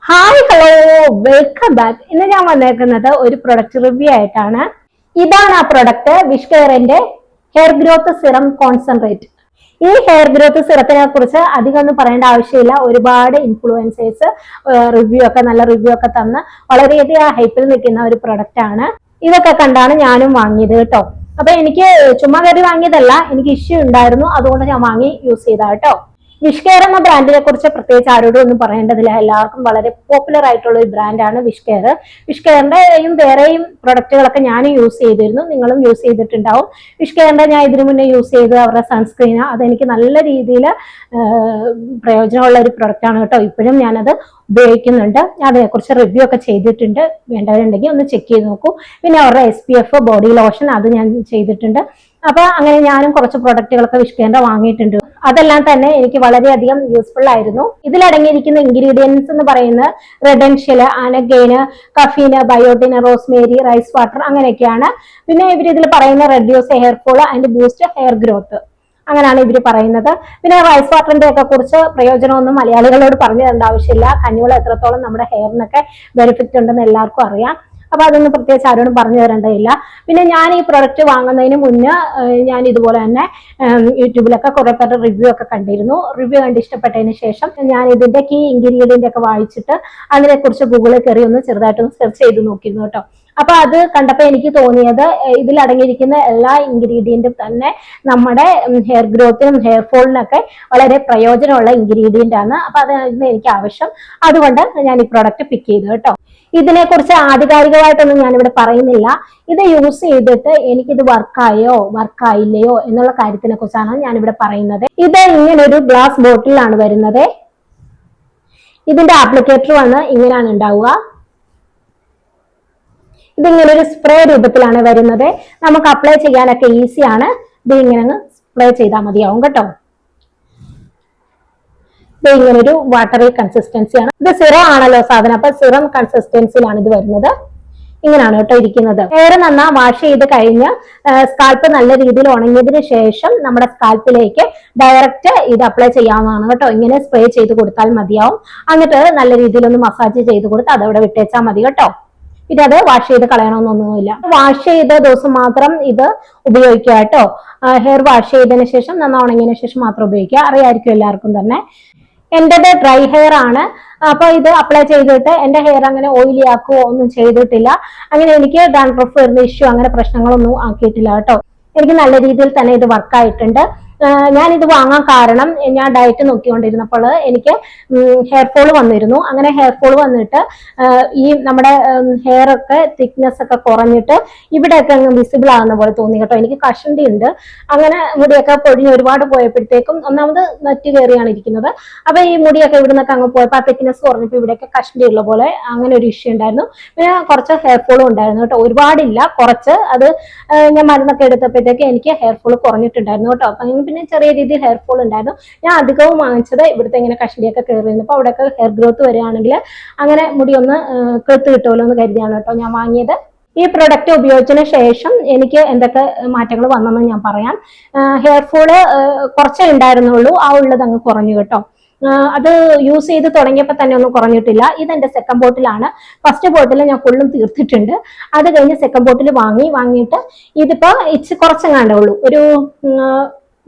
Hi hello, welcome back. ഇന്ന് ഞാൻ വന്നേക്കുന്നത് ഒരു പ്രൊഡക്റ്റ് റിവ്യൂ ആയിട്ടാണ്. ഇതാണ് ആ പ്രൊഡക്റ്റ്, വിഷ് കെയറിന്റെ ഹെയർ ഗ്രോത്ത് സിറം കോൺസെൻട്രേറ്റ്. ഈ ഹെയർ ഗ്രോത്ത് സിറത്തിനെ കുറിച്ച് അധികം ഒന്നും പറയേണ്ട ആവശ്യമില്ല. ഒരുപാട് ഇൻഫ്ലുവൻസേഴ്സ് നല്ല റിവ്യൂ ഒക്കെ തന്ന് വളരെയധികം ഹൈപ്പിൽ നിൽക്കുന്ന ഒരു പ്രൊഡക്റ്റ് ആണ്. ഇതൊക്കെ കണ്ടാണ് ഞാനും വാങ്ങിയത് കേട്ടോ. അപ്പൊ എനിക്ക് ചുമ്മാ കയറി വാങ്ങിയതല്ല, എനിക്ക് ഇഷ്യൂ ഉണ്ടായിരുന്നു, അതുകൊണ്ട് ഞാൻ വാങ്ങി യൂസ് ചെയ്ത കേട്ടോ. വിഷ് കെയർ എന്ന ബ്രാൻഡിനെ കുറിച്ച് പ്രത്യേകിച്ച് ആരോടും ഒന്നും പറയേണ്ടതില്ല. എല്ലാവർക്കും വളരെ പോപ്പുലർ ആയിട്ടുള്ള ഒരു ബ്രാൻഡാണ് വിഷ് കെയർ. വിഷ് കെയറിന്റെയും വേറെയും പ്രൊഡക്റ്റുകളൊക്കെ ഞാനും യൂസ് ചെയ്തിരുന്നു, നിങ്ങളും യൂസ് ചെയ്തിട്ടുണ്ടാവും. വിഷ് കെയറിന്റെ ഞാൻ ഇതിനു മുന്നേ യൂസ് ചെയ്ത് അവരുടെ സൺസ്ക്രീൻ, അതെനിക്ക് നല്ല രീതിയിൽ പ്രയോജനമുള്ള ഒരു പ്രൊഡക്റ്റ് ആണ് കേട്ടോ. ഇപ്പോഴും ഞാനത് ഉപയോഗിക്കുന്നുണ്ട്. ഞാൻ അതിനെക്കുറിച്ച് റിവ്യൂ ഒക്കെ ചെയ്തിട്ടുണ്ട്, വേണ്ടവരുണ്ടെങ്കിൽ ഒന്ന് ചെക്ക് ചെയ്ത് നോക്കൂ. പിന്നെ അവരുടെ SPF ബോഡി ലോഷൻ അത് ഞാൻ ചെയ്തിട്ടുണ്ട്. അപ്പൊ അങ്ങനെ ഞാനും കുറച്ച് പ്രൊഡക്റ്റുകളൊക്കെ വിഷ് കെയറിന്റെ വാങ്ങിയിട്ടുണ്ട്. അതെല്ലാം തന്നെ എനിക്ക് വളരെയധികം യൂസ്ഫുൾ ആയിരുന്നു. ഇതിലടങ്ങിയിരിക്കുന്ന ഇൻഗ്രീഡിയൻസ് എന്ന് പറയുന്നത് redensyl, anagain, caffeine, biotin, rosemary, rice water അങ്ങനെയൊക്കെയാണ്. പിന്നെ ഇവർ ഇതിൽ പറയുന്ന reduce hair fall and boost hair growth, അങ്ങനെയാണ് ഇവർ പറയുന്നത്. പിന്നെ റൈസ് വാട്ടറിന്റെ ഒക്കെ കുറിച്ച് പ്രയോജനമൊന്നും മലയാളികളോട് പറഞ്ഞു തരേണ്ട ആവശ്യമില്ല. കഞ്ഞിവെള്ളം എത്രത്തോളം നമ്മുടെ ഹെയറിനൊക്കെ ബെനിഫിറ്റ് ഉണ്ടെന്ന് എല്ലാവർക്കും അറിയാം. അപ്പൊ അതൊന്നും പ്രത്യേകിച്ച് ആരോടും പറഞ്ഞു തരേണ്ടതില്ല. പിന്നെ ഞാൻ ഈ പ്രൊഡക്റ്റ് വാങ്ങുന്നതിന് മുന്നേ ഞാൻ ഇതുപോലെ തന്നെ യൂട്യൂബിലൊക്കെ കുറെ പേരുടെ റിവ്യൂ ഒക്കെ കണ്ടിരുന്നു. റിവ്യൂ കണ്ട് ഇഷ്ടപ്പെട്ടതിന് ശേഷം ഞാൻ ഇതിന്റെ കീ ഇൻഗ്രീഡിയന്റ് ഒക്കെ വായിച്ചിട്ട് അതിനെക്കുറിച്ച് ഗൂഗിളിൽ കയറി ഒന്ന് ചെറുതായിട്ടൊന്ന് സെർച്ച് ചെയ്ത് നോക്കിയിരുന്നു കേട്ടോ. അപ്പൊ അത് കണ്ടപ്പോൾ എനിക്ക് തോന്നിയത് ഇതിൽ അടങ്ങിയിരിക്കുന്ന എല്ലാ ഇൻഗ്രീഡിയന്റും തന്നെ നമ്മുടെ ഹെയർ ഗ്രോത്തിനും ഹെയർ ഫോളിനൊക്കെ വളരെ പ്രയോജനമുള്ള ഇൻഗ്രീഡിയന്റ് ആണ്. അപ്പൊ അതായിരുന്നു എനിക്ക് ആവശ്യം, അതുകൊണ്ട് ഞാൻ ഈ പ്രോഡക്റ്റ് പിക്ക് ചെയ്തു കേട്ടോ. ഇതിനെക്കുറിച്ച് ആധികാരികമായിട്ടൊന്നും ഞാനിവിടെ പറയുന്നില്ല. ഇത് യൂസ് ചെയ്തിട്ട് എനിക്കിത് വർക്കായില്ലയോ എന്നുള്ള കാര്യത്തിനെ കുറിച്ചാണ് ഞാനിവിടെ പറയുന്നത്. ഇത് ഇങ്ങനൊരു ഗ്ലാസ് ബോട്ടിലാണ് വരുന്നത്. ഇതിന്റെ ആപ്ലിക്കേറ്റർ വന്ന് ഇങ്ങനെയാണ് ഉണ്ടാവുക. ഇതിങ്ങനെ ഒരു സ്പ്രേ രൂപത്തിലാണ് വരുന്നത്. നമുക്ക് അപ്ലൈ ചെയ്യാനൊക്കെ ഈസിയാണ്. ഇത് ഇങ്ങനെ സ്പ്രേ ചെയ്താൽ മതിയാവും കേട്ടോ. ഇത് ഇങ്ങനെ ഒരു വാട്ടറി കൺസിസ്റ്റൻസിയാണ്. ഇത് സിറം ആണല്ലോ സാധനം, അപ്പൊ സിറം കൺസിസ്റ്റൻസിയിലാണ് ഇത് വരുന്നത്. ഇങ്ങനെയാണ് കേട്ടോ ഇരിക്കുന്നത്. ഹെയർ നന്നാ വാഷ് ചെയ്ത് കഴിഞ്ഞ് സ്കാൽപ്പ് നല്ല രീതിയിൽ ഉണങ്ങിയതിന് ശേഷം നമ്മുടെ സ്കാൽപ്പിലേക്ക് ഡയറക്റ്റ് ഇത് അപ്ലൈ ചെയ്യാവുന്നതാണ് കേട്ടോ. ഇങ്ങനെ സ്പ്രേ ചെയ്ത് കൊടുത്താൽ മതിയാവും. എന്നിട്ട് നല്ല രീതിയിൽ ഒന്ന് മസാജ് ചെയ്ത് കൊടുത്ത് അതവിടെ വിട്ടേച്ചാൽ മതി കേട്ടോ. പിന്നെ അത് വാഷ് ചെയ്ത് കളയണമെന്നൊന്നുമില്ല. വാഷ് ചെയ്ത ദിവസം മാത്രം ഇത് ഉപയോഗിക്കുക കേട്ടോ. ഹെയർ വാഷ് ചെയ്തതിന് ശേഷം നന്നാ ഉണങ്ങിയതിനു ശേഷം മാത്രം ഉപയോഗിക്കുക. അറിയായിരിക്കും എല്ലാവർക്കും തന്നെ. എന്റേത് ഡ്രൈ ഹെയർ ആണ്. അപ്പൊ ഇത് അപ്ലൈ ചെയ്തിട്ട് എന്റെ ഹെയർ അങ്ങനെ ഓയിലി ആക്കുകയോ ഒന്നും ചെയ്തിട്ടില്ല. അങ്ങനെ എനിക്ക് ഡാൻഡ്രഫ് വരുന്ന ഇഷ്യൂ അങ്ങനെ പ്രശ്നങ്ങളൊന്നും ആക്കിയിട്ടില്ല കേട്ടോ. എനിക്ക് നല്ല രീതിയിൽ തന്നെ ഇത് വർക്കായിട്ടുണ്ട്. ഞാൻ ഇത് വാങ്ങാൻ കാരണം ഞാൻ ഡയറ്റ് നോക്കിക്കൊണ്ടിരുന്നപ്പോൾ എനിക്ക് ഹെയർ ഫോൾ വന്നിരുന്നു. അങ്ങനെ ഹെയർ ഫോൾ വന്നിട്ട് ഈ നമ്മുടെ ഹെയർ ഒക്കെ തിക്നെസ് ഒക്കെ കുറഞ്ഞിട്ട് ഇവിടെയൊക്കെ അങ്ങ് വിസിബിൾ ആകുന്ന പോലെ തോന്നി കേട്ടോ. എനിക്ക് കഷണ്ടി ഉണ്ട്. അങ്ങനെ മുടിയൊക്കെ പൊഴിഞ്ഞ് ഒരുപാട് പോയപ്പോഴത്തേക്കും ഒന്നാമത് നെറ്റ് കയറിയാണ് ഇരിക്കുന്നത്. അപ്പൊ ഈ മുടിയൊക്കെ ഇവിടെ നിന്നൊക്കെ അങ്ങ് പോയപ്പോൾ ആ തിക്നെസ് കുറഞ്ഞപ്പോൾ ഇവിടെയൊക്കെ കഷണ്ടി ഉള്ള പോലെ അങ്ങനെ ഒരു ഇഷ്യൂ ഉണ്ടായിരുന്നു. പിന്നെ കുറച്ച് ഹെയർ ഫോളും ഉണ്ടായിരുന്നു കേട്ടോ. ഒരുപാടില്ല, കുറച്ച്. അത് ഞാൻ മരുന്നൊക്കെ എടുത്തപ്പോഴത്തേക്ക് എനിക്ക് ഹെയർ ഫോൾ കുറഞ്ഞിട്ടുണ്ടായിരുന്നു കേട്ടോ. അപ്പൊ പിന്നെ ചെറിയ രീതിയിൽ ഹെയർ ഫോൾ ഉണ്ടായിരുന്നു. ഞാൻ അധികവും വാങ്ങിച്ചത് ഇവിടുത്തെ ഇങ്ങനെ കഷണ്ടിയൊക്കെ കയറിയിരുന്നു. അപ്പൊ അവിടെയൊക്കെ ഹെയർ ഗ്രോത്ത് വരികയാണെങ്കിൽ അങ്ങനെ മുടി ഒന്ന് കെട്ട് കിട്ടുമല്ലോ എന്ന് കരുതിയാണ് കേട്ടോ ഞാൻ വാങ്ങിയത്. ഈ പ്രൊഡക്റ്റ് ഉപയോഗിച്ചതിന് ശേഷം എനിക്ക് എന്തൊക്കെ മാറ്റങ്ങൾ വന്നെന്ന് ഞാൻ പറയാം. ഹെയർ ഫോള് കുറച്ചേ ഉണ്ടായിരുന്നുള്ളൂ, ആ ഉള്ളത് അങ്ങ് കുറഞ്ഞു കേട്ടോ. അത് യൂസ് ചെയ്ത് തുടങ്ങിയപ്പോൾ തന്നെ ഒന്നും കുറഞ്ഞിട്ടില്ല. ഇതെന്റെ സെക്കൻഡ് ബോട്ടിലാണ്. ഫസ്റ്റ് ബോട്ടിൽ ഞാൻ ഫുള്ളും തീർത്തിട്ടുണ്ട്. അത് കഴിഞ്ഞ് സെക്കൻഡ് ബോട്ടിൽ വാങ്ങിയിട്ട് ഇതിപ്പോ കുറച്ചെങ്ങാണ്ടേ ഉള്ളൂ. ഒരു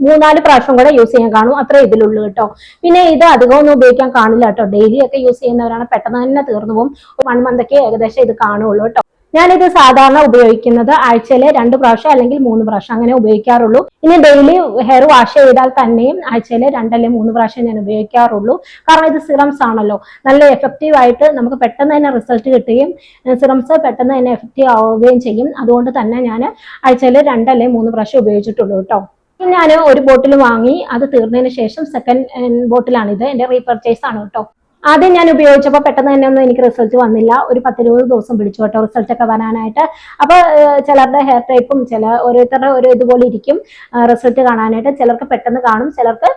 3-4 പ്രാവശ്യം കൂടെ യൂസ് ചെയ്യാൻ കാണും, അത്രേ ഇതിലുള്ളൂ കേട്ടോ. പിന്നെ ഇത് അധികം ഒന്നും ഉപയോഗിക്കാൻ കാണില്ല കേട്ടോ. ഡെയിലി ഒക്കെ യൂസ് ചെയ്യുന്നവരാണ് പെട്ടെന്ന് തന്നെ തീർന്നു പോകും. 1 മന്തൊക്കെ ഏകദേശം ഇത് കാണുള്ളൂ കേട്ടോ. ഞാനിത് സാധാരണ ഉപയോഗിക്കുന്നത് ആഴ്ചയിൽ 2 പ്രാവശ്യം അല്ലെങ്കിൽ 3 പ്രാവശ്യം അങ്ങനെ ഉപയോഗിക്കാറുള്ളൂ. ഇനി ഡെയിലി ഹെയർ വാഷ് ചെയ്താൽ തന്നെയും ആഴ്ചയിൽ 2 അല്ലെങ്കിൽ 3 പ്രാവശ്യം ഞാൻ ഉപയോഗിക്കാറുള്ളൂ. കാരണം ഇത് സിറംസ് ആണല്ലോ, നല്ല എഫക്റ്റീവ് ആയിട്ട് നമുക്ക് പെട്ടെന്ന് തന്നെ റിസൾട്ട് കിട്ടുകയും സിറംസ് പെട്ടെന്ന് തന്നെ എഫക്റ്റീവ് ആവുകയും ചെയ്യും. അതുകൊണ്ട് തന്നെ ഞാൻ ആഴ്ചയിൽ 2 അല്ലെങ്കിൽ 3 പ്രാവശ്യം ഉപയോഗിച്ചിട്ടുള്ളൂ കേട്ടോ. ഞാൻ ഒരു ബോട്ടിൽ വാങ്ങി, അത് തീർന്നതിന് ശേഷം സെക്കൻഡ് ബോട്ടിലാണ് ഇത്. എന്റെ റീപർച്ചേസ് ആണ് കേട്ടോ. ആദ്യം ഞാൻ ഉപയോഗിച്ചപ്പോൾ പെട്ടെന്ന് തന്നെ ഒന്നും എനിക്ക് റിസൾട്ട് വന്നില്ല. ഒരു 10-20 ദിവസം പിടിച്ചു കേട്ടോ റിസൾട്ട് ഒക്കെ വരാനായിട്ട്. അപ്പൊ ചിലരുടെ ഹെയർ ടൈപ്പും ഓരോരുത്തരുടെ ഓരോ ഇതുപോലെ ഇരിക്കും റിസൾട്ട് കാണാനായിട്ട്. ചിലർക്ക് പെട്ടെന്ന് കാണും, ചിലർക്ക്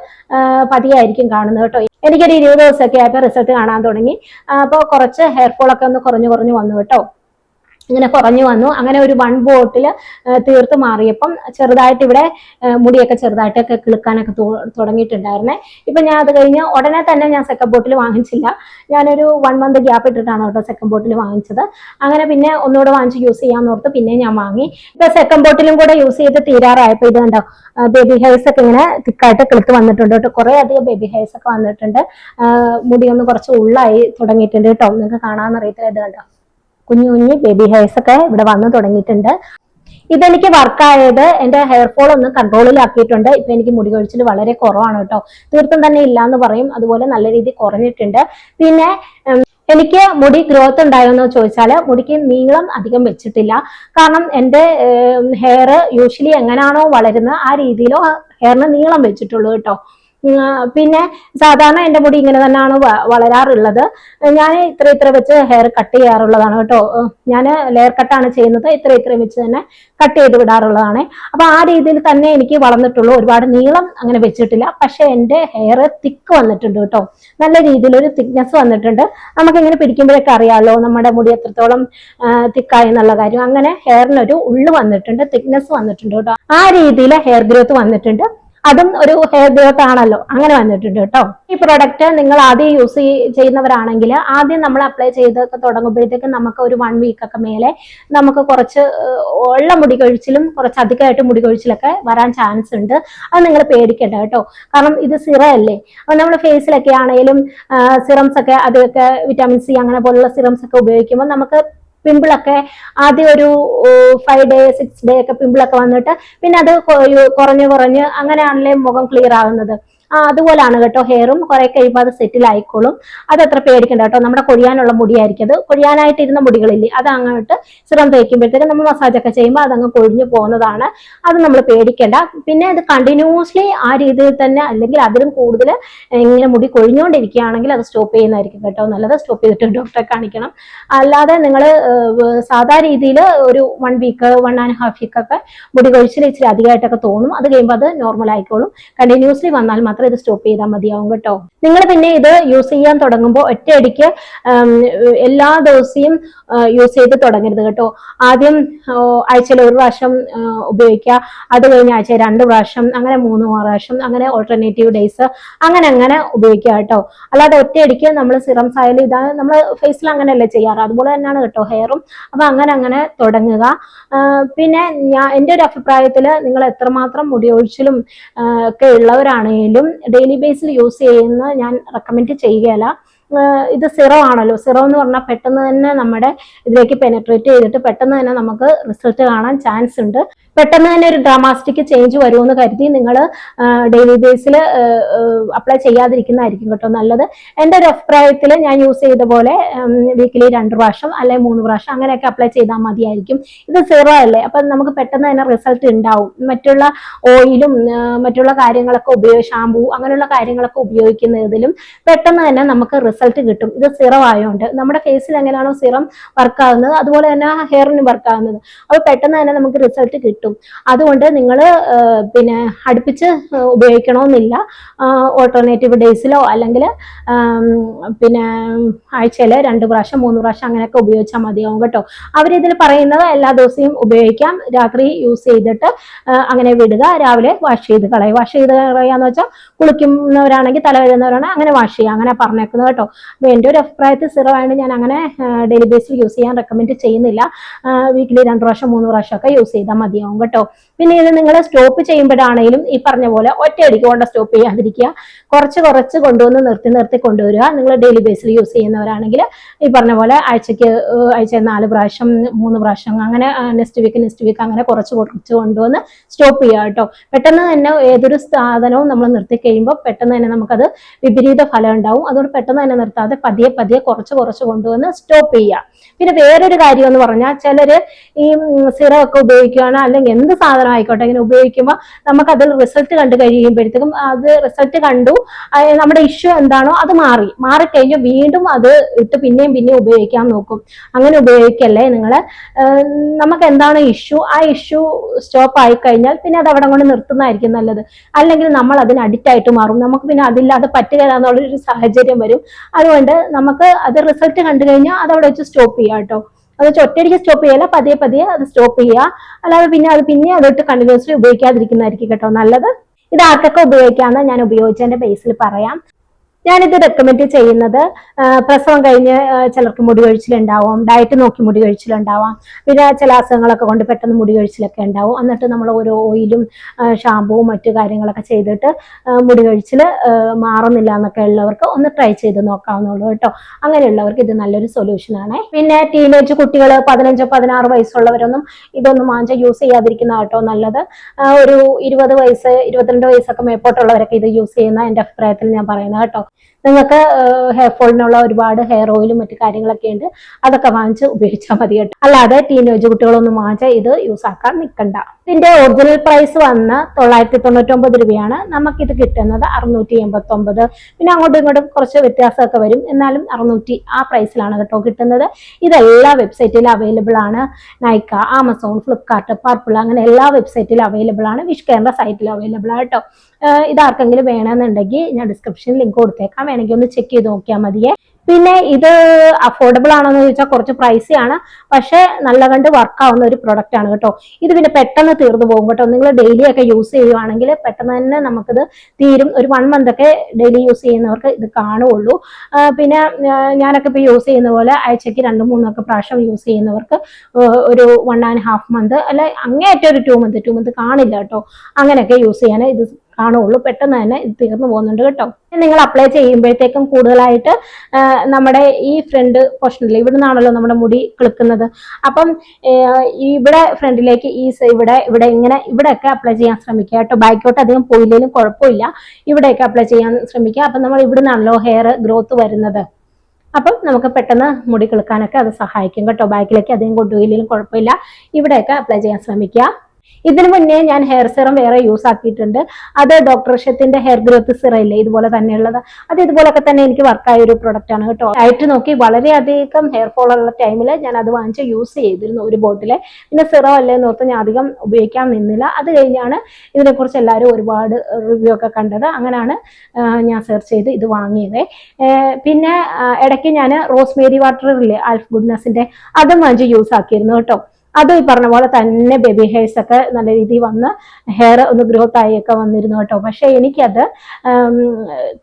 പതിയായിരിക്കും കാണുന്നത് കേട്ടോ. എനിക്കൊരു 20 ദിവസമൊക്കെ ആയപ്പോൾ റിസൾട്ട് കാണാൻ തുടങ്ങി. അപ്പോൾ കുറച്ച് ഹെയർ ഫോൾ ഒക്കെ ഒന്ന് കുറഞ്ഞു വന്നു കേട്ടോ. ഇങ്ങനെ കുറഞ്ഞു വന്നു. അങ്ങനെ ഒരു 1 ബോട്ടിൽ തീർത്ത് മാറിയപ്പം ചെറുതായിട്ട് ഇവിടെ മുടിയൊക്കെ ചെറുതായിട്ടൊക്കെ കിളുക്കാനൊക്കെ തുടങ്ങിയിട്ടുണ്ടായിരുന്നേ. ഇപ്പൊ ഞാൻ അത് കഴിഞ്ഞ് ഉടനെ തന്നെ ഞാൻ സെക്കൻഡ് ബോട്ടിൽ വാങ്ങിച്ചില്ല. ഞാനൊരു 1 മന്ത് ഗ്യാപ്പ് ഇട്ടിട്ടാണ് കേട്ടോ സെക്കൻഡ് ബോട്ടിൽ വാങ്ങിച്ചത്. അങ്ങനെ പിന്നെ ഒന്നുകൂടെ വാങ്ങിച്ച് യൂസ് ചെയ്യാന്ന് ഓർത്ത് പിന്നെ ഞാൻ വാങ്ങി. ഇപ്പൊ സെക്കൻഡ് ബോട്ടിലും കൂടെ യൂസ് ചെയ്ത് തീരാറായപ്പോ ഇത് കണ്ടോ, ബേബി ഹെയർസ് ഒക്കെ ഇങ്ങനെ തിക്കായിട്ട് കിളുത്ത് വന്നിട്ടുണ്ട് കേട്ടോ. കുറെ അധികം ബേബി ഹെയർസ് ഒക്കെ വന്നിട്ടുണ്ട്. മുടിയൊന്ന് കുറച്ച് ഉള്ളായി തുടങ്ങിയിട്ടുണ്ട് കേട്ടോ. നിങ്ങൾക്ക് കാണാമെന്നറിയത്തില്ല, ഇത് കണ്ടോ, കുഞ്ഞു കുഞ്ഞു ബേബി ഹെയർസ് ഒക്കെ ഇവിടെ വന്നു തുടങ്ങിയിട്ടുണ്ട്. ഇതെനിക്ക് വർക്കായത് എന്റെ ഹെയർ ഫോൾ ഒന്ന് കൺട്രോളിലാക്കിയിട്ടുണ്ട്. ഇപ്പൊ എനിക്ക് മുടി കൊഴിച്ചിൽ വളരെ കുറവാണ് കേട്ടോ. തീർത്തും തന്നെ ഇല്ല എന്ന് പറയും. അതുപോലെ നല്ല രീതിയിൽ കുറഞ്ഞിട്ടുണ്ട്. പിന്നെ എനിക്ക് മുടി ഗ്രോത്ത് ഉണ്ടായോന്ന് ചോദിച്ചാൽ മുടിക്ക് നീളം അധികം വെച്ചിട്ടില്ല. കാരണം എന്റെ ഹെയർ യൂഷ്വലി എങ്ങനെയാണോ വളരുന്നത് ആ രീതിയിലോ ഹെയറിന് നീളം വെച്ചിട്ടുള്ളൂ കേട്ടോ. പിന്നെ സാധാരണ എന്റെ മുടി ഇങ്ങനെ തന്നെയാണ് വളരാറുള്ളത്. ഞാൻ ഇത്ര വെച്ച് ഹെയർ കട്ട് ചെയ്യാറുള്ളതാണ് കേട്ടോ. ഞാൻ ലെയർ കട്ടാണ് ചെയ്യുന്നത്. ഇത്ര വെച്ച് തന്നെ കട്ട് ചെയ്ത് വിടാറുള്ളതാണ്. അപ്പൊ ആ രീതിയിൽ തന്നെ എനിക്ക് വളർന്നിട്ടുള്ളൂ. ഒരുപാട് നീളം അങ്ങനെ വെച്ചിട്ടില്ല. പക്ഷെ എന്റെ ഹെയർ തിക്ക് വന്നിട്ടുണ്ട് കേട്ടോ. നല്ല രീതിയിലൊരു തിക്നെസ് വന്നിട്ടുണ്ട്. നമുക്കിങ്ങനെ പിടിക്കുമ്പോഴൊക്കെ അറിയാമല്ലോ നമ്മുടെ മുടി എത്രത്തോളം തിക്കായി എന്നുള്ള കാര്യം. അങ്ങനെ ഹെയറിനൊരു ഉള്ളു വന്നിട്ടുണ്ട്, തിക്നെസ് വന്നിട്ടുണ്ട് കേട്ടോ. ആ രീതിയിൽ ഹെയർ ഗ്രോത്ത് വന്നിട്ടുണ്ട്. അതും ഒരു ഹെയർ ഗ്രോത്ത് ആണല്ലോ, അങ്ങനെ വന്നിട്ടുണ്ട് കേട്ടോ. ഈ പ്രൊഡക്റ്റ് നിങ്ങൾ ആദ്യം യൂസ് ചെയ്യുന്നവരാണെങ്കിൽ ആദ്യം നമ്മൾ അപ്ലൈ ചെയ്തൊക്കെ തുടങ്ങുമ്പോഴത്തേക്കും നമുക്ക് ഒരു 1 വീക്കൊക്കെ മേലെ നമുക്ക് കുറച്ച് ഉള്ള മുടി കൊഴിച്ചിലും കുറച്ച് അധികമായിട്ട് മുടി കൊഴിച്ചിലൊക്കെ വരാൻ ചാൻസ് ഉണ്ട്. അത് നിങ്ങൾ പേടിക്കണ്ട കേട്ടോ. കാരണം ഇത് സിറം അല്ലേ. അപ്പൊ നമ്മൾ ഫേസിലൊക്കെ ആണെങ്കിലും സിറംസ് ഒക്കെ അതൊക്കെ വിറ്റാമിൻ സി അങ്ങനെ പോലുള്ള സിറംസ് ഒക്കെ ഉപയോഗിക്കുമ്പോൾ നമുക്ക് പിമ്പിളൊക്കെ ആദ്യം ഒരു 5 ഡേ 6 ഡേ ഒക്കെ പിമ്പിളൊക്കെ വന്നിട്ട് പിന്നെ അത് കുറഞ്ഞ് അങ്ങനെയാണല്ലേ മുഖം ക്ലിയർ ആകുന്നത്. അതുപോലാണ് കേട്ടോ ഹെയറും. കുറെ കഴിയുമ്പോൾ അത് സെറ്റിൽ ആയിക്കോളും. അതത്ര പേടിക്കണ്ട കേട്ടോ. നമ്മുടെ കൊഴിയാനുള്ള മുടിയായിരിക്കും അത്. കൊഴിയാനായിട്ടിരുന്ന മുടികളില്ലേ, അത് അങ്ങോട്ട് സിറം തേക്കുമ്പോഴത്തേക്ക് നമ്മൾ മസാജൊക്കെ ചെയ്യുമ്പോൾ അതങ്ങ് കൊഴിഞ്ഞു പോകുന്നതാണ്. അത് നമ്മൾ പേടിക്കേണ്ട. പിന്നെ അത് കണ്ടിന്യൂസ്ലി ആ രീതിയിൽ തന്നെ അല്ലെങ്കിൽ അതിലും കൂടുതൽ ഇങ്ങനെ മുടി കൊഴിഞ്ഞുകൊണ്ടിരിക്കുകയാണെങ്കിൽ അത് സ്റ്റോപ്പ് ചെയ്യുന്നതായിരിക്കും കേട്ടോ നല്ലത്. സ്റ്റോപ്പ് ചെയ്തിട്ട് ഡോക്ടറെ കാണിക്കണം. അല്ലാതെ നിങ്ങൾ സാധാ രീതിയിൽ ഒരു 1 വീക്ക് 1.5 വീക്കൊക്കെ മുടി കൊഴിച്ചിൽ ഇച്ചിരി അധികമായിട്ടൊക്കെ തോന്നും. അത് കഴിയുമ്പോൾ അത് നോർമൽ ആയിക്കോളും. കണ്ടിന്യൂസ്ലി വന്നാൽ മാത്രം ഇത് സ്റ്റോപ്പ് ചെയ്താൽ മതിയാവും കേട്ടോ. നിങ്ങൾ പിന്നെ ഇത് യൂസ് ചെയ്യാൻ തുടങ്ങുമ്പോൾ ഒറ്റയടിക്ക് എല്ലാ ദിവസവും യൂസ് ചെയ്ത് തുടങ്ങരുത് കേട്ടോ. ആദ്യം ആഴ്ചയിൽ 1 പ്രാവശ്യം ഉപയോഗിക്കുക. അത് കഴിഞ്ഞ ആഴ്ച 2 പ്രാവശ്യം, അങ്ങനെ 3 പ്രാവശ്യം, അങ്ങനെ ഓൾട്ടർനേറ്റീവ് ഡേയ്സ് അങ്ങനെ ഉപയോഗിക്കുക കേട്ടോ. അല്ലാതെ ഒറ്റയടിക്ക് നമ്മൾ സിറംസ് ആയാലും ഇതാണ് നമ്മൾ ഫേസിൽ അങ്ങനെയല്ലേ ചെയ്യാറ്, അതുപോലെ തന്നെയാണ് കേട്ടോ ഹെയറും. അപ്പൊ അങ്ങനെ തുടങ്ങുക. പിന്നെ എൻ്റെ ഒരു അഭിപ്രായത്തിൽ നിങ്ങൾ എത്രമാത്രം മുടി ഒഴിച്ചിലും ഒക്കെ ഉള്ളവരാണെങ്കിലും ഡെയിലി ബേസിൽ യൂസ് ചെയ്യുന്ന ഞാൻ റെക്കമെൻഡ് ചെയ്യുകയല്ല. ഇത് സിറം ആണല്ലോ. സിറം എന്ന് പറഞ്ഞാൽ പെട്ടെന്ന് തന്നെ നമ്മുടെ ഇതിലേക്ക് പെനട്രേറ്റ് ചെയ്തിട്ട് പെട്ടെന്ന് തന്നെ നമുക്ക് റിസൾട്ട് കാണാൻ ചാൻസ് ഉണ്ട്. പെട്ടെന്ന് തന്നെ ഒരു ഡ്രാമാസ്റ്റിക് ചേഞ്ച് വരുമെന്ന് കരുതി നിങ്ങൾ ഡെയിലി ബേസിൽ അപ്ലൈ ചെയ്യാതിരിക്കുന്നതായിരിക്കും കേട്ടോ നല്ലത്. എൻ്റെ ഒരു അഭിപ്രായത്തിൽ ഞാൻ യൂസ് ചെയ്ത പോലെ വീക്കിലി 2 പ്രാവശ്യം അല്ലെങ്കിൽ 3 പ്രാവശ്യം അങ്ങനെയൊക്കെ അപ്ലൈ ചെയ്താൽ മതിയായിരിക്കും. ഇത് സിറം അല്ലേ, അപ്പം നമുക്ക് പെട്ടെന്ന് തന്നെ റിസൾട്ട് ഉണ്ടാവും. മറ്റുള്ള ഓയിലും മറ്റുള്ള കാര്യങ്ങളൊക്കെ ഷാമ്പൂ അങ്ങനെയുള്ള കാര്യങ്ങളൊക്കെ ഉപയോഗിക്കുന്നതിലും പെട്ടെന്ന് തന്നെ നമുക്ക് റിസൾട്ട് കിട്ടും. ഇത് സിറം ആയതുകൊണ്ട് നമ്മുടെ ഫേസിൽ എങ്ങനെയാണോ സിറം വർക്ക് ആകുന്നത് അതുപോലെ തന്നെ ഹെയറിന് വർക്ക് ആകുന്നത്. അപ്പോൾ പെട്ടെന്ന് തന്നെ നമുക്ക് റിസൾട്ട് കിട്ടും. അതുകൊണ്ട് നിങ്ങൾ പിന്നെ അടുപ്പിച്ച് ഉപയോഗിക്കണമെന്നില്ല. ഓൾട്ടർനേറ്റീവ് ഡേയ്സിലോ അല്ലെങ്കിൽ പിന്നെ ആഴ്ചയിൽ 2 പ്രാവശ്യം 3 പ്രാവശ്യം അങ്ങനെയൊക്കെ ഉപയോഗിച്ചാൽ മതിയാവും കേട്ടോ. അവരിതിൽ പറയുന്നത് എല്ലാ ദിവസവും ഉപയോഗിക്കാം. രാത്രി യൂസ് ചെയ്തിട്ട് അങ്ങനെ വിടുക. രാവിലെ വാഷ് ചെയ്ത് കളയുക. വാഷ് ചെയ്ത് കളയാന്ന് വെച്ചാൽ കുളിക്കുന്നവരാണെങ്കിൽ തല കഴുകുന്നവരാണെങ്കിൽ അങ്ങനെ വാഷ് ചെയ്യുക, അങ്ങനെ പറഞ്ഞേക്കുന്നത് കേട്ടോ. അപ്പോൾ എൻ്റെ ഒരു അഭിപ്രായത്തിൽ സിറമായിട്ട് ഞാൻ അങ്ങനെ ഡെയിലി ബേസിൽ യൂസ് ചെയ്യാൻ റെക്കമെൻഡ് ചെയ്യുന്നില്ല. വീക്കിലി 2 പ്രാവശ്യം 3 പ്രാവശ്യം ഒക്കെ യൂസ് ചെയ്താൽ മതിയാവും കേട്ടോ. പിന്നെ ഇത് നിങ്ങൾ സ്റ്റോപ്പ് ചെയ്യുമ്പോഴാണെങ്കിലും ഈ പറഞ്ഞ പോലെ ഒറ്റയടിക്ക് കൊണ്ട് സ്റ്റോപ്പ് ചെയ്യാതിരിക്കുക. കുറച്ച് കൊണ്ടുവന്ന് നിർത്തി കൊണ്ടുവരിക. നിങ്ങൾ ഡെയിലി ബേസിൽ യൂസ് ചെയ്യുന്നവരാണെങ്കിൽ ഈ പറഞ്ഞ പോലെ ആഴ്ച 4 പ്രാവശ്യം 3 പ്രാവശ്യം അങ്ങനെ നെക്സ്റ്റ് വീക്ക് അങ്ങനെ കുറച്ച് കൊണ്ടുവന്ന് സ്റ്റോപ്പ് ചെയ്യുക കേട്ടോ. പെട്ടെന്ന് തന്നെ ഏതൊരു സാധനവും നമ്മൾ നിർത്തി കഴിയുമ്പോൾ പെട്ടെന്ന് തന്നെ നമുക്കത് വിപരീത ഫലം ഉണ്ടാവും. അതുകൊണ്ട് പെട്ടെന്ന് തന്നെ നിർത്താതെ പതിയെ കുറച്ച് കൊണ്ടുവന്ന് സ്റ്റോപ്പ് ചെയ്യുക. പിന്നെ വേറൊരു കാര്യം എന്ന് പറഞ്ഞാൽ ചിലര് ഈ സിറം ഒക്കെ ഉപയോഗിക്കുകയാണ് അല്ലെങ്കിൽ എന്ത് സാധനം ആയിക്കോട്ടെ ഇങ്ങനെ ഉപയോഗിക്കുമ്പോൾ നമുക്ക് അതിൽ റിസൾട്ട് കണ്ടു കഴിയുമ്പോഴത്തേക്കും അത് റിസൾട്ട് കണ്ടു നമ്മുടെ ഇഷ്യൂ എന്താണോ അത് മാറിക്കഴിഞ്ഞാൽ വീണ്ടും അത് ഇട്ട് പിന്നെയും ഉപയോഗിക്കാൻ നോക്കും. അങ്ങനെ ഉപയോഗിക്കല്ലേ നിങ്ങൾ. നമുക്ക് എന്താണ് ഇഷ്യൂ, ആ ഇഷ്യൂ സ്റ്റോപ്പ് ആയി കഴിഞ്ഞാൽ പിന്നെ അത് അവിടെ കൊണ്ട് നിർത്തുന്നതായിരിക്കും നല്ലത്. അല്ലെങ്കിൽ നമ്മൾ അതിന് അഡിക്റ്റ് ആയിട്ട് മാറും. നമുക്ക് പിന്നെ അതില്ലാതെ പറ്റുക എന്നുള്ളൊരു സാഹചര്യം വരും. അതുകൊണ്ട് നമുക്ക് അത് റിസൾട്ട് കണ്ടു കഴിഞ്ഞാൽ അത് അവിടെ വെച്ച് സ്റ്റോപ്പ് ചെയ്യാം കേട്ടോ. അത് ഒറ്റയടിക്ക് സ്റ്റോപ്പ് ചെയ്യല, പതിയെ പതിയെ അത് സ്റ്റോപ്പ് ചെയ്യുക. അല്ലാതെ പിന്നെ അതിട്ട് കണ്ടിന്യൂസ്ലി ഉപയോഗിക്കാതിരിക്കുന്നതായിരിക്കും കേട്ടോ നല്ലത്. ഇത് ആർക്കൊക്കെ ഉപയോഗിക്കാമെന്ന് ഞാൻ ഉപയോഗിച്ചതിന്റെ ബേസിൽ പറയാം. ഞാനിത് റെക്കമെൻഡ് ചെയ്യുന്നത് പ്രസവം കഴിഞ്ഞ് ചിലർക്ക് മുടി കൊഴിച്ചിലുണ്ടാവും, ഡയറ്റ് നോക്കി മുടി കൊഴിച്ചിലുണ്ടാവാം, പിന്നെ ചില അസുഖങ്ങളൊക്കെ കൊണ്ട് പെട്ടെന്ന് മുടി കൊഴിച്ചിലൊക്കെ ഉണ്ടാവും. എന്നിട്ട് നമ്മൾ ഓരോ ഓയിലും ഷാമ്പുവും മറ്റു കാര്യങ്ങളൊക്കെ ചെയ്തിട്ട് മുടി കൊഴിച്ചിൽ മാറുന്നില്ല എന്നൊക്കെ ഉള്ളവർക്ക് ഒന്ന് ട്രൈ ചെയ്ത് നോക്കാവുന്നുള്ളൂ കേട്ടോ. അങ്ങനെയുള്ളവർക്ക് ഇത് നല്ലൊരു സൊല്യൂഷൻ ആണ്. പിന്നെ ടീനേജ് കുട്ടികൾ 15-16 വയസ്സുള്ളവരൊന്നും ഇതൊന്നും വാങ്ങിച്ച യൂസ് ചെയ്യാതിരിക്കുന്ന കേട്ടോ നല്ലത്. ഒരു 20 വയസ്സ് 22 വയസ്സൊക്കെ മേപ്പോട്ടുള്ളവരൊക്കെ ഇത് യൂസ് ചെയ്യുന്ന എൻ്റെ അഭിപ്രായത്തിൽ ഞാൻ പറയുന്നത് കേട്ടോ. നിങ്ങൾക്ക് ഹെയർ ഫോളിനുള്ള ഒരുപാട് ഹെയർ ഓയിലും മറ്റു കാര്യങ്ങളൊക്കെ ഉണ്ട്, അതൊക്കെ വാങ്ങിച്ച് ഉപയോഗിച്ചാൽ മതി കേട്ടോ. അല്ലാതെ ടീനേജ് കുട്ടികളൊന്നും വാങ്ങിച്ചാൽ ഇത് യൂസ് ആക്കാൻ നിൽക്കണ്ട. ഇതിന്റെ ഒറിജിനൽ പ്രൈസ് വന്ന് 999 രൂപയാണ്. നമുക്കിത് കിട്ടുന്നത് 689. പിന്നെ അങ്ങോട്ടും ഇങ്ങോട്ടും കുറച്ച് വ്യത്യാസമൊക്കെ വരും, എന്നാലും 600 ആ പ്രൈസിലാണ് കേട്ടോ കിട്ടുന്നത്. ഇതെല്ലാ വെബ്സൈറ്റിലും അവൈലബിൾ ആണ്. നൈക്ക, ആമസോൺ, ഫ്ലിപ്കാർട്ട്, പർപ്പിൾ, അങ്ങനെ എല്ലാ വെബ്സൈറ്റിലും അവൈലബിൾ ആണ്. വിഷ് കേരള സൈറ്റിലും അവൈലബിൾ ആണ് കേട്ടോ. ഇതാർക്കെങ്കിലും വേണമെന്നുണ്ടെങ്കിൽ ഞാൻ ഡിസ്ക്രിപ്ഷനിൽ ലിങ്ക് കൊടുത്തേക്കാം, വേണമെങ്കിൽ ഒന്ന് ചെക്ക് ചെയ്ത് നോക്കിയാൽ മതിയേ. പിന്നെ ഇത് അഫോർഡബിൾ ആണോ എന്ന് ചോദിച്ചാൽ കുറച്ച് പ്രൈസി ആണ്, പക്ഷെ നല്ല കണ്ട് വർക്ക് ആവുന്ന ഒരു പ്രൊഡക്റ്റ് ആണ് കേട്ടോ. ഇത് പിന്നെ പെട്ടെന്ന് തീർന്നു പോകും കേട്ടോ. നിങ്ങൾ ഡെയിലി ഒക്കെ യൂസ് ചെയ്യുവാണെങ്കിൽ പെട്ടെന്ന് തന്നെ നമുക്കിത് തീരും. ഒരു 1 മന്ത് ഒക്കെ ഡെയിലി യൂസ് ചെയ്യുന്നവർക്ക് ഇത് കാണുള്ളൂ. പിന്നെ ഞാനൊക്കെ ഇപ്പൊ യൂസ് ചെയ്യുന്ന പോലെ ആഴ്ചക്ക് 2-3 പ്രാവശ്യം യൂസ് ചെയ്യുന്നവർക്ക് ഒരു 1.5 മന്ത് അല്ലെ അങ്ങേയറ്റം ഒരു 2 മന്ത് കാണില്ല കേട്ടോ. അങ്ങനെയൊക്കെ യൂസ് ചെയ്യാൻ ഇത് കാണുള്ളൂ. പെട്ടെന്ന് തന്നെ ഇത് തീർന്നു പോകുന്നുണ്ട് കേട്ടോ. നിങ്ങൾ അപ്ലൈ ചെയ്യുമ്പോഴത്തേക്കും കൂടുതലായിട്ട് നമ്മുടെ ഈ ഫ്രണ്ട് പോർഷനിൽ ഇവിടെ നിന്നാണല്ലോ നമ്മുടെ മുടി കിളുക്കുന്നത്. അപ്പം ഇവിടെ ഫ്രണ്ടിലേക്ക് ഇവിടെ ഇങ്ങനെ ഇവിടെയൊക്കെ അപ്ലൈ ചെയ്യാൻ ശ്രമിക്കുക കേട്ടോ. ബാക്കോട്ട് അധികം പോയില്ലെങ്കിലും കുഴപ്പമില്ല, ഇവിടെയൊക്കെ അപ്ലൈ ചെയ്യാൻ ശ്രമിക്കുക. അപ്പം നമ്മൾ ഇവിടെ നിന്നാണല്ലോ ഹെയർ ഗ്രോത്ത് വരുന്നത്. അപ്പം നമുക്ക് പെട്ടെന്ന് മുടി കിളുക്കാനൊക്കെ അത് സഹായിക്കും കേട്ടോ. ബാക്കിലേക്ക് അധികം കൊണ്ടുപോയില്ലെങ്കിലും കുഴപ്പമില്ല, ഇവിടെയൊക്കെ അപ്ലൈ ചെയ്യാൻ ശ്രമിക്കുക. ഇതിനു മുന്നേ ഞാൻ ഹെയർ സിറം വേറെ യൂസ് ആക്കിയിട്ടുണ്ട്. അത് ഡോക്ടർ ഷത്തിന്റെ ഹെയർ ഗ്രോത്ത് സിറം ഇല്ലേ, ഇതുപോലെ തന്നെയുള്ളത്. അത് ഇതുപോലൊക്കെ തന്നെ എനിക്ക് വർക്കായ ഒരു പ്രൊഡക്റ്റ് ആണ് കേട്ടോ. ഡയറ്റ് നോക്കി വളരെയധികം ഹെയർ ഫോൾ ഉള്ള ടൈമിൽ ഞാൻ അത് വാങ്ങിച്ച് യൂസ് ചെയ്തിരുന്നു ഒരു ബോട്ടില്. പിന്നെ സിറം അല്ലേന്ന് ഓർത്ത് ഞാൻ അധികം ഉപയോഗിക്കാൻ നിന്നില്ല. അത് കഴിഞ്ഞാണ് ഇതിനെക്കുറിച്ച് എല്ലാവരും ഒരുപാട് റിവ്യൂ ഒക്കെ കണ്ടത്. അങ്ങനെയാണ് ഞാൻ സെർച്ച് ചെയ്ത് ഇത് വാങ്ങിയത്. പിന്നെ ഇടയ്ക്ക് ഞാൻ റോസ്മേരി വാട്ടർ ഇല്ലേ ആൽഫ് ഗുഡ്നസിന്റെ, അതും വാങ്ങിച്ച് യൂസ് ആക്കിയിരുന്നു കേട്ടോ. അതും ഈ പറഞ്ഞ പോലെ തന്നെ ബേബി ഹെയർസ് ഒക്കെ നല്ല രീതിയിൽ വന്ന് ഹെയർ ഒന്ന് ഗ്രോത്ത് ആയൊക്കെ വന്നിരുന്നു കേട്ടോ. പക്ഷെ എനിക്കത്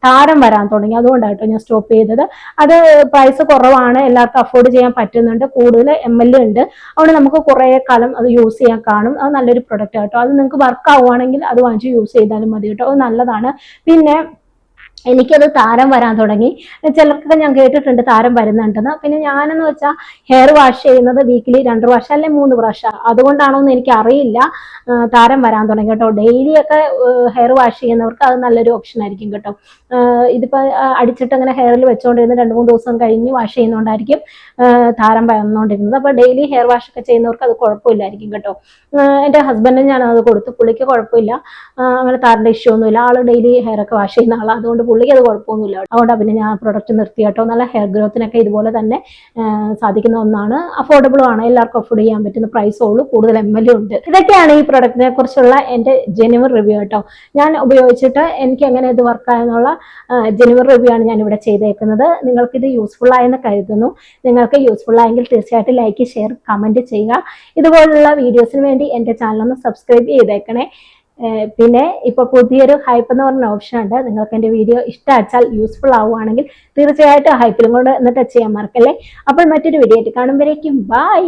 താരം വരാൻ തുടങ്ങി, അതുകൊണ്ടാണ് കേട്ടോ ഞാൻ സ്റ്റോപ്പ് ചെയ്തത്. അത് പ്രൈസ് കുറവാണ്, എല്ലാവർക്കും അഫോർഡ് ചെയ്യാൻ പറ്റുന്നുണ്ട്, കൂടുതൽ ml ഉണ്ട്. അതുകൊണ്ട് നമുക്ക് കുറേ കാലം അത് യൂസ് ചെയ്യാൻ കാണും. അത് നല്ലൊരു പ്രൊഡക്റ്റ് കേട്ടോ. അത് നിങ്ങൾക്ക് വർക്ക് ആവുകയാണെങ്കിൽ അത് വാങ്ങിച്ച് യൂസ് ചെയ്താലും മതി കേട്ടോ. അത് നല്ലതാണ്. പിന്നെ എനിക്കത് താരം വരാൻ തുടങ്ങി. ചിലർക്കൊക്കെ ഞാൻ കേട്ടിട്ടുണ്ട് താരം വരുന്നുണ്ടെന്ന്. പിന്നെ ഞാനെന്ന് വെച്ചാൽ ഹെയർ വാഷ് ചെയ്യുന്നത് വീക്കിലി 2 പ്രാവശ്യം അല്ലെ 3 പ്രാവശ്യം, അതുകൊണ്ടാണോ എന്ന് എനിക്ക് അറിയില്ല താരം വരാൻ തുടങ്ങി കേട്ടോ. ഡെയിലി ഒക്കെ ഹെയർ വാഷ് ചെയ്യുന്നവർക്ക് അത് നല്ലൊരു ഓപ്ഷൻ ആയിരിക്കും കേട്ടോ. ഇതിപ്പോ അടിച്ചിട്ട് അങ്ങനെ ഹെയറിൽ വെച്ചുകൊണ്ടിരുന്ന് 2-3 ദിവസം കഴിഞ്ഞ് വാഷ് ചെയ്യുന്നതുകൊണ്ടായിരിക്കും താരം വന്നുകൊണ്ടിരുന്നത്. അപ്പൊ ഡെയിലി ഹെയർ വാഷ് ഒക്കെ ചെയ്യുന്നവർക്ക് അത് കുഴപ്പമില്ലായിരിക്കും കേട്ടോ. എൻ്റെ ഹസ്ബൻഡിന് ഞാൻ അത് കൊടുത്തു, പുള്ളിക്ക് കുഴപ്പമില്ല, അങ്ങനെ താരന്റെ ഇഷ്യൂ ഒന്നുമില്ല. ആള് ഡെയിലി ഹെയർ ഒക്കെ വാഷ് ചെയ്യുന്ന ആളാണ്, അതുകൊണ്ട് പുള്ളിക്ക് അത് കുഴപ്പമൊന്നുമില്ല. അതുകൊണ്ടാണ് പിന്നെ ഞാൻ പ്രൊഡക്റ്റ് നിർത്തി കേട്ടോ. നല്ല ഹെയർ ഗ്രോത്തിനൊക്കെ ഇതുപോലെ തന്നെ സാധിക്കുന്ന ഒന്നാണ്. അഫോർഡബിളും ആണ്, എല്ലാവർക്കും അഫോർഡ് ചെയ്യാൻ പറ്റുന്ന പ്രൈസേ ഉള്ളൂ, കൂടുതൽ ml ഉണ്ട്. ഇതൊക്കെയാണ് ഈ പ്രൊഡക്റ്റിനെ കുറിച്ചുള്ള എൻ്റെ ജെന്യുവൻ റിവ്യൂ കേട്ടോ. ഞാൻ ഉപയോഗിച്ചിട്ട് എനിക്ക് എങ്ങനെ ഇത് വർക്കായെന്നുള്ള ജെന്യുവൻ റിവ്യൂ ആണ് ഞാൻ ഇവിടെ ചെയ്തേക്കുന്നത്. നിങ്ങൾക്ക് ഇത് യൂസ്ഫുൾ ആയെന്ന് കരുതുന്നു. നിങ്ങൾക്ക് യൂസ്ഫുൾ ആയെങ്കിൽ തീർച്ചയായിട്ടും ലൈക്ക്, ഷെയർ, കമന്റ് ചെയ്യുക. ഇതുപോലുള്ള വീഡിയോസിന് വേണ്ടി എൻ്റെ ചാനൽ ഒന്ന് സബ്സ്ക്രൈബ് ചെയ്തേക്കണേ. പിന്നെ ഇപ്പൊ പുതിയൊരു ഹൈപ്പ് എന്ന് പറഞ്ഞ ഓപ്ഷൻ ഉണ്ട്. നിങ്ങൾക്ക് എൻ്റെ വീഡിയോ ഇഷ്ടമാച്ചാൽ യൂസ്ഫുൾ ആവുകയാണെങ്കിൽ തീർച്ചയായിട്ടും ഹൈപ്പിലും കൊണ്ട് ഒന്ന് ടച്ച് ചെയ്യാൻ മറക്കല്ലേ. അപ്പോൾ മറ്റൊരു വീഡിയോ ആയിട്ട് കാണുമ്പോഴേക്കും ബൈ.